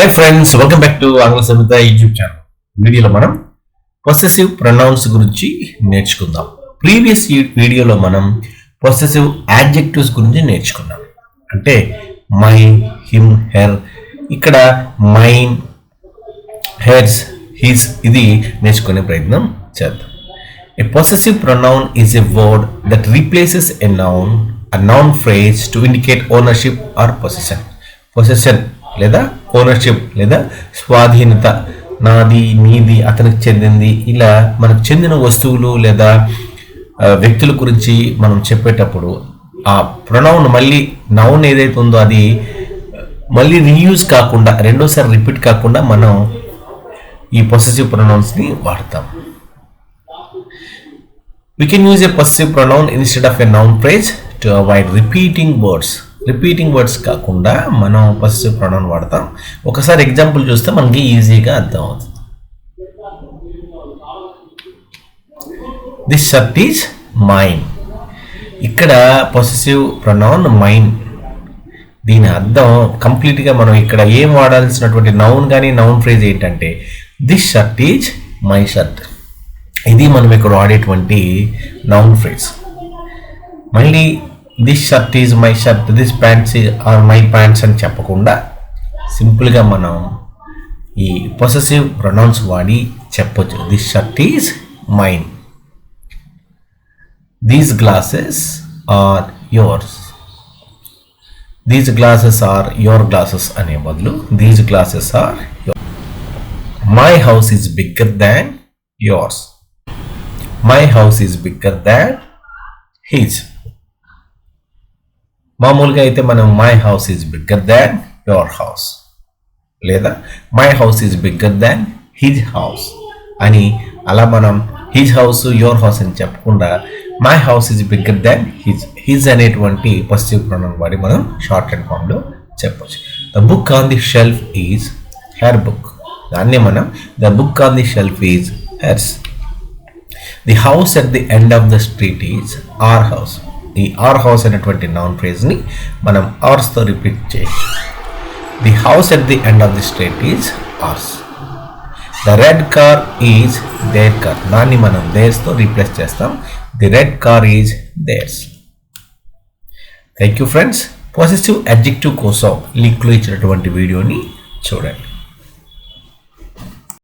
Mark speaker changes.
Speaker 1: Hi friends, welcome back to Angla Samhita YouTube channel. వీడియోలో మనం possessive pronounce గురించి నేర్చుకుందాం. ప్రీవియస్ వీడియోలో మనం పొసెసివ్ యాడ్జెక్టివ్స్ గురించి నేర్చుకున్నాం. అంటే మైన్, హిమ్, హెర్. ఇక్కడ మైన్, హెర్స్, హిస్ ఇది నేర్చుకునే ప్రయత్నం చేద్దాం. A possessive pronoun is a word that replaces a noun phrase to indicate ownership or possession. Possession లేదా ఓనర్షిప్ లేదా స్వాధీనత, నాది, నీది, అతనికి చెందింది, ఇలా మనకు చెందిన వస్తువులు లేదా వ్యక్తుల గురించి మనం చెప్పేటప్పుడు ఆ ప్రొనౌన్ మళ్ళీ నౌన్ ఏదైతే ఉందో అది మళ్ళీ రీయూజ్ కాకుండా, రెండోసారి రిపీట్ కాకుండా మనం ఈ పొసెసివ్ ప్రొనౌన్స్ని వాడతాం. We can use a possessive pronoun instead of a noun phrase to avoid repeating words. Repeating words కాకుండా మనం పొసెసివ్ ప్రొనౌన్ వాడతాం. ఒకసారి ఎగ్జాంపుల్ చూస్తే మనకి ఈజీగా అర్థం అవుతుంది. This shirt is mine. ఇక్కడ పొసెసివ్ ప్రొనౌన్ మైన్. దీని అర్థం కంప్లీట్గా మనం ఇక్కడ ఏం వాడాల్సినటువంటి నౌన్ కానీ నౌన్ ఫ్రేజ్ ఏంటంటే this shirt is my shirt. ఇది మనం ఇక్కడ వాడేటువంటి నౌన్ ఫ్రేజ్. మళ్ళీ this shirt is my shirt, this pants are my pants అని చెప్పకుండా సింపుల్గా మనం ఈ పొసెసివ్ ప్రొనౌన్స్ వాడి చెప్పొచ్చు. This shirt is mine. These glasses are yours. These glasses are your glasses అనే బదులు these glasses are your. My house is bigger than yours. My house is bigger than his. మామూలుగా అయితే మనం my house is bigger than your house లేదా my house is bigger than his house అని అలా మనం his house your house అని చెప్పకుండా my house is bigger than his అనేటువంటి పొసెసివ్ ప్రొనౌన్ వాడి మనం షార్ట్ అండ్ ఫామ్లో చెప్పవచ్చు. The book on the shelf is her book. దాన్నే మనం the book on the shelf is hers. The house at the end of the street is our house. ఈ our house అనేటువంటి noun ఫ్రేజ్ని మనం ఆర్స్తో repeat చేయొచ్చు. The house at the end of the street is ours. The red car is their car. దాన్ని మనం దేర్స్తో replace చేస్తాం. The red car is theirs. Thank you friends. Possessive adjective కోసం లింక్లో ఇచ్చినటువంటి వీడియోని చూడండి.